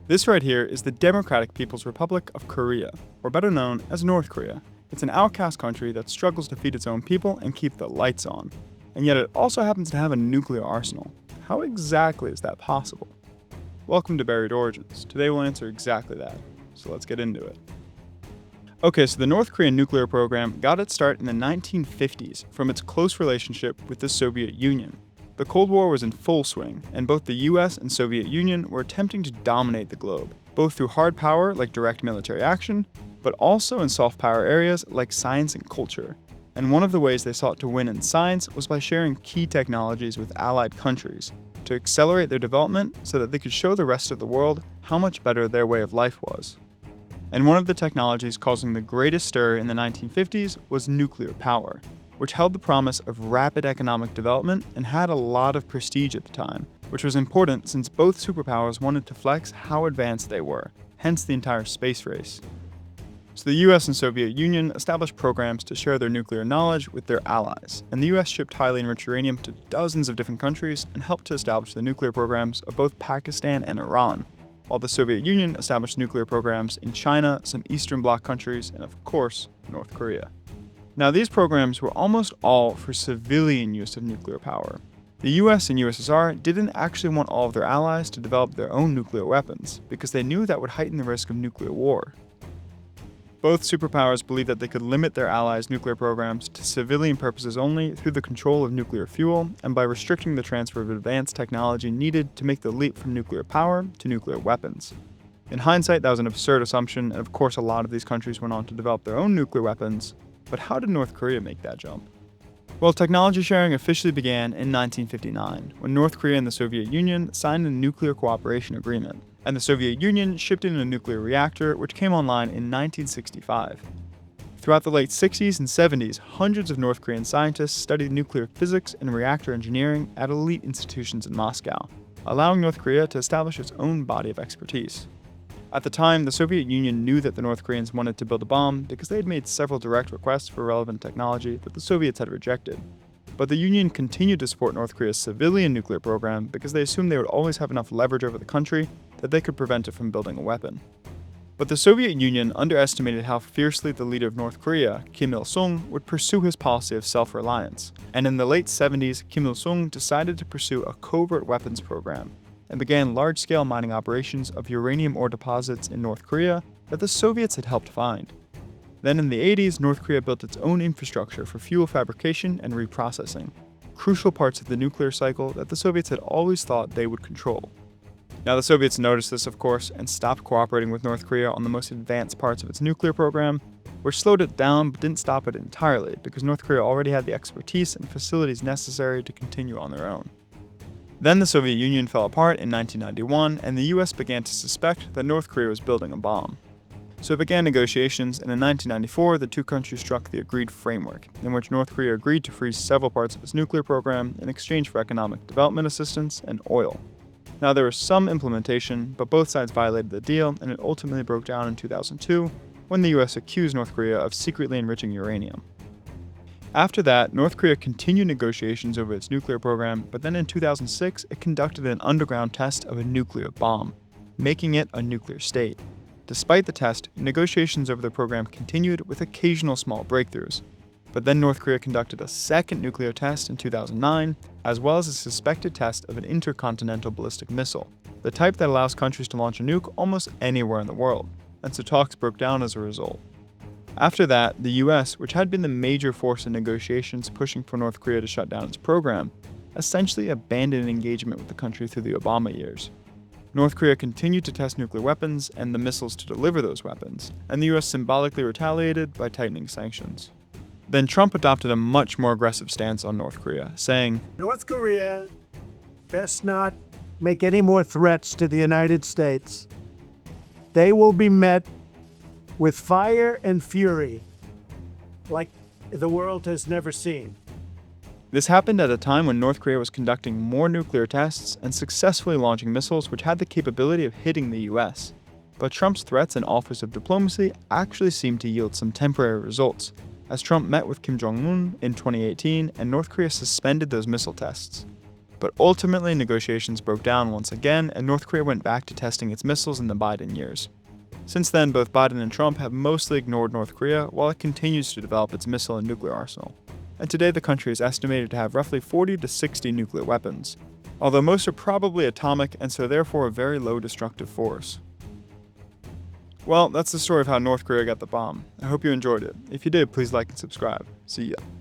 This right here is the Democratic People's Republic of Korea, or better known as North Korea. It's an outcast country that struggles to feed its own people and keep the lights on. And yet it also happens to have a nuclear arsenal. How exactly is that possible? Welcome to Buried Origins. Today we'll answer exactly that. So let's get into it. Okay, so the North Korean nuclear program got its start in the 1950s from its close relationship with the Soviet Union. The Cold War was in full swing, and both the US and Soviet Union were attempting to dominate the globe, both through hard power like direct military action, but also in soft power areas like science and culture. And one of the ways they sought to win in science was by sharing key technologies with allied countries to accelerate their development so that they could show the rest of the world how much better their way of life was. And one of the technologies causing the greatest stir in the 1950s was nuclear power, which held the promise of rapid economic development and had a lot of prestige at the time, which was important since both superpowers wanted to flex how advanced they were, hence the entire space race. So the US and Soviet Union established programs to share their nuclear knowledge with their allies, and the US shipped highly enriched uranium to dozens of different countries and helped to establish the nuclear programs of both Pakistan and Iran, while the Soviet Union established nuclear programs in China, some Eastern Bloc countries, and of course, North Korea. Now, these programs were almost all for civilian use of nuclear power. The US and USSR didn't actually want all of their allies to develop their own nuclear weapons, because they knew that would heighten the risk of nuclear war. Both superpowers believed that they could limit their allies' nuclear programs to civilian purposes only through the control of nuclear fuel and by restricting the transfer of advanced technology needed to make the leap from nuclear power to nuclear weapons. In hindsight, that was an absurd assumption, and of course a lot of these countries went on to develop their own nuclear weapons. But how did North Korea make that jump? Well, technology sharing officially began in 1959, when North Korea and the Soviet Union signed a nuclear cooperation agreement, and the Soviet Union shipped in a nuclear reactor which came online in 1965. Throughout the late 60s and 70s, hundreds of North Korean scientists studied nuclear physics and reactor engineering at elite institutions in Moscow, allowing North Korea to establish its own body of expertise. At the time, the Soviet Union knew that the North Koreans wanted to build a bomb because they had made several direct requests for relevant technology that the Soviets had rejected. But the Union continued to support North Korea's civilian nuclear program because they assumed they would always have enough leverage over the country that they could prevent it from building a weapon. But the Soviet Union underestimated how fiercely the leader of North Korea, Kim Il-sung, would pursue his policy of self-reliance. And in the late 70s, Kim Il-sung decided to pursue a covert weapons program and began large-scale mining operations of uranium ore deposits in North Korea that the Soviets had helped find. Then in the 80s, North Korea built its own infrastructure for fuel fabrication and reprocessing, crucial parts of the nuclear cycle that the Soviets had always thought they would control. Now, the Soviets noticed this, of course, and stopped cooperating with North Korea on the most advanced parts of its nuclear program, which slowed it down but didn't stop it entirely because North Korea already had the expertise and facilities necessary to continue on their own. Then the Soviet Union fell apart in 1991, and the US began to suspect that North Korea was building a bomb. So it began negotiations, and in 1994, the two countries struck the agreed framework, in which North Korea agreed to freeze several parts of its nuclear program in exchange for economic development assistance and oil. Now, there was some implementation, but both sides violated the deal, and it ultimately broke down in 2002, when the US accused North Korea of secretly enriching uranium. After that, North Korea continued negotiations over its nuclear program, but then in 2006, it conducted an underground test of a nuclear bomb, making it a nuclear state. Despite the test, negotiations over the program continued with occasional small breakthroughs. But then North Korea conducted a second nuclear test in 2009, as well as a suspected test of an intercontinental ballistic missile, the type that allows countries to launch a nuke almost anywhere in the world, and so talks broke down as a result. After that, the US, which had been the major force in negotiations pushing for North Korea to shut down its program, essentially abandoned engagement with the country through the Obama years. North Korea continued to test nuclear weapons and the missiles to deliver those weapons, and the US symbolically retaliated by tightening sanctions. Then Trump adopted a much more aggressive stance on North Korea, saying, North Korea best not make any more threats to the United States. They will be met with fire and fury like the world has never seen. This happened at a time when North Korea was conducting more nuclear tests and successfully launching missiles which had the capability of hitting the US. But Trump's threats and offers of diplomacy actually seemed to yield some temporary results, as Trump met with Kim Jong-un in 2018 and North Korea suspended those missile tests. But ultimately, negotiations broke down once again, and North Korea went back to testing its missiles in the Biden years. Since then, both Biden and Trump have mostly ignored North Korea while it continues to develop its missile and nuclear arsenal. And today, the country is estimated to have roughly 40 to 60 nuclear weapons, although most are probably atomic and so therefore a very low destructive force. Well, that's the story of how North Korea got the bomb. I hope you enjoyed it. If you did, please like and subscribe. See ya.